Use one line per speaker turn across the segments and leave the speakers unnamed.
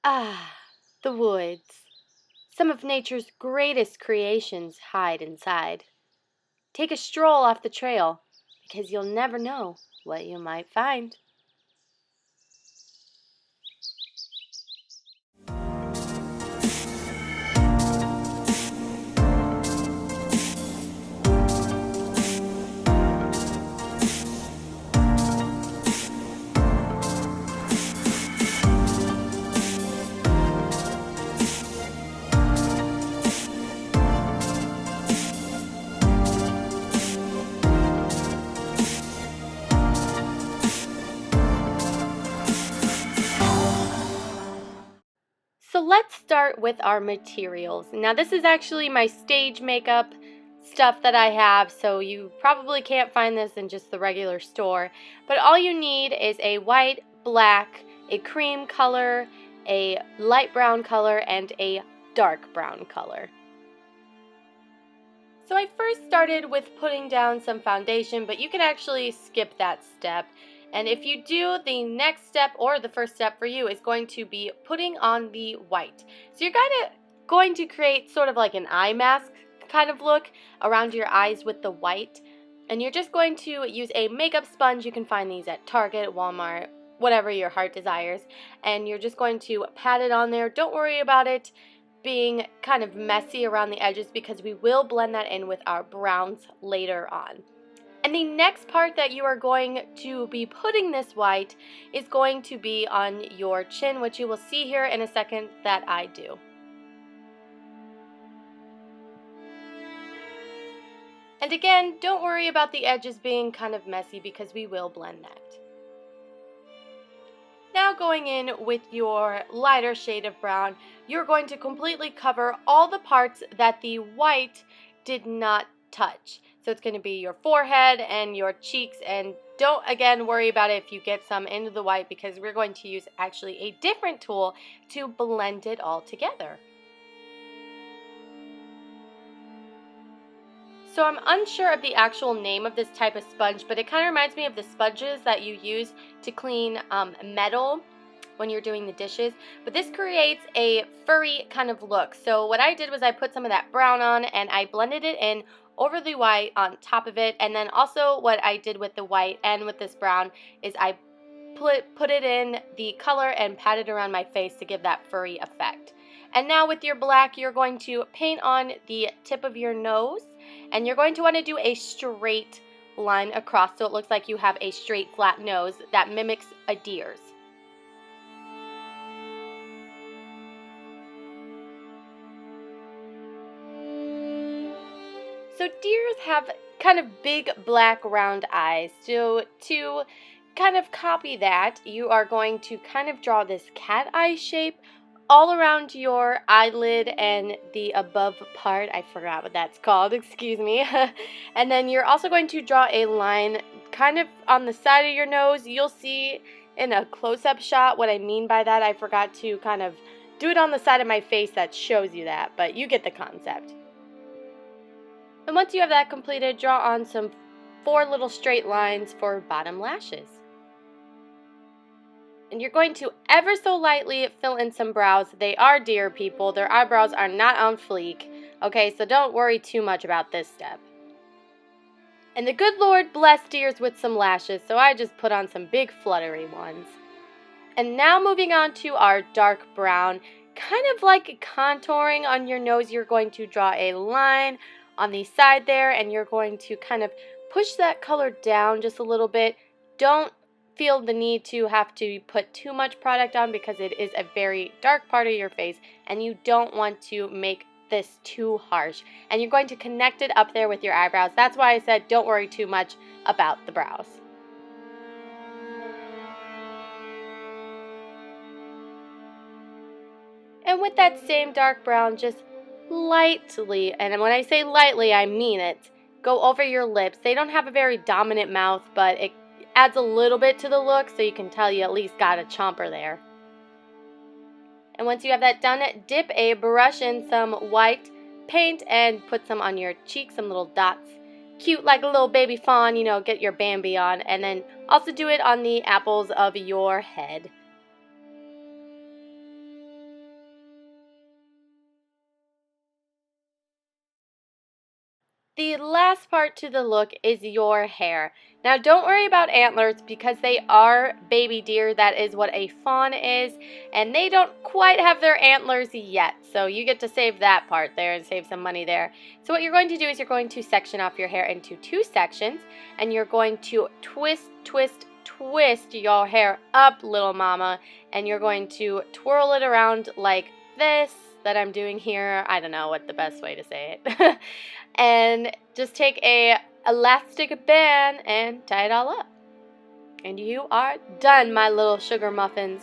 Ah, the woods. Some of nature's greatest creations hide inside. Take a stroll off the trail, because you'll never know what you might find. So let's start with our materials. Now this is actually my stage makeup stuff that I have, so you probably can't find this in just the regular store. But all you need is a white, black, a cream color, a light brown color, and a dark brown color. So I first started with putting down some foundation, but you can actually skip that step. And if you do, the next step, or the first step for you, is going to be putting on the white. So you're going to create sort of like an eye mask kind of look around your eyes with the white. And you're just going to use a makeup sponge. You can find these at Target, Walmart, whatever your heart desires. And you're just going to pat it on there. Don't worry about it being kind of messy around the edges because we will blend that in with our browns later on. And the next part that you are going to be putting this white is going to be on your chin, which you will see here in a second that I do. And again, don't worry about the edges being kind of messy because we will blend that. Now going in with your lighter shade of brown, you're going to completely cover all the parts that the white did not touch. So it's going to be your forehead and your cheeks, and don't again worry about it if you get some into the white because we're going to use actually a different tool to blend it all together. So I'm unsure of the actual name of this type of sponge, but it kind of reminds me of the sponges that you use to clean metal when you're doing the dishes. But this creates a furry kind of look. So what I did was I put some of that brown on and I blended it in over the white on top of it. And then also what I did with the white and with this brown is I put it in the color and pat it around my face to give that furry effect. And now with your black, you're going to paint on the tip of your nose, and you're going to want to do a straight line across so it looks like you have a straight flat nose that mimics a deer's. So deers have kind of big black round eyes. So to kind of copy that, you are going to kind of draw this cat eye shape all around your eyelid and the above part. I forgot what that's called, excuse me. And then you're also going to draw a line kind of on the side of your nose. You'll see in a close-up shot what I mean by that. I forgot to kind of do it on the side of my face that shows you that, but you get the concept. And once you have that completed, draw on some 4 little straight lines for bottom lashes. And you're going to ever so lightly fill in some brows. They are deer people. Their eyebrows are not on fleek. Okay, so don't worry too much about this step. And the good Lord blessed deers with some lashes, so I just put on some big fluttery ones. And now moving on to our dark brown, kind of like contouring on your nose, you're going to draw a line on the side there, and you're going to kind of push that color down just a little bit. Don't feel the need to have to put too much product on because it is a very dark part of your face and you don't want to make this too harsh. And you're going to connect it up there with your eyebrows. That's why I said don't worry too much about the brows. And with that same dark brown, just lightly, and when I say lightly, I mean it, go over your lips. They don't have a very dominant mouth, but it adds a little bit to the look so you can tell you at least got a chomper there. And once you have that done, dip a brush in some white paint and put some on your cheeks, some little dots. Cute like a little baby fawn, you know, get your Bambi on. And then also do it on the apples of your head. the last part to the look is your hair. Now, don't worry about antlers because they are baby deer. That is what a fawn is, and they don't quite have their antlers yet. So you get to save that part there and save some money there. So what you're going to do is you're going to section off your hair into 2 sections, and you're going to twist your hair up, little mama, and you're going to twirl it around like this that I'm doing here. I don't know what the best way to say it. And just take a elastic band and tie it all up. And you are done, my little sugar muffins.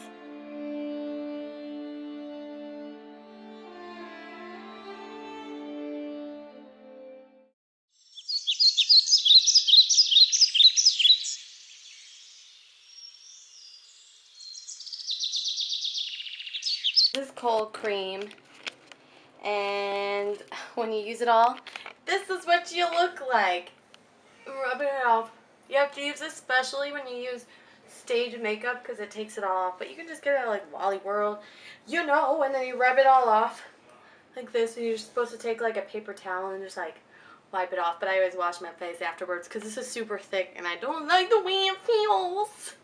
This is cold cream. And when you use it all, this is what you look like. Rub it off. You have to use this especially when you use stage makeup because it takes it all off. But you can just get it at like Wally World, you know, and then you rub it all off like this. And you're supposed to take like a paper towel and just like wipe it off. But I always wash my face afterwards because this is super thick and I don't like the way it feels.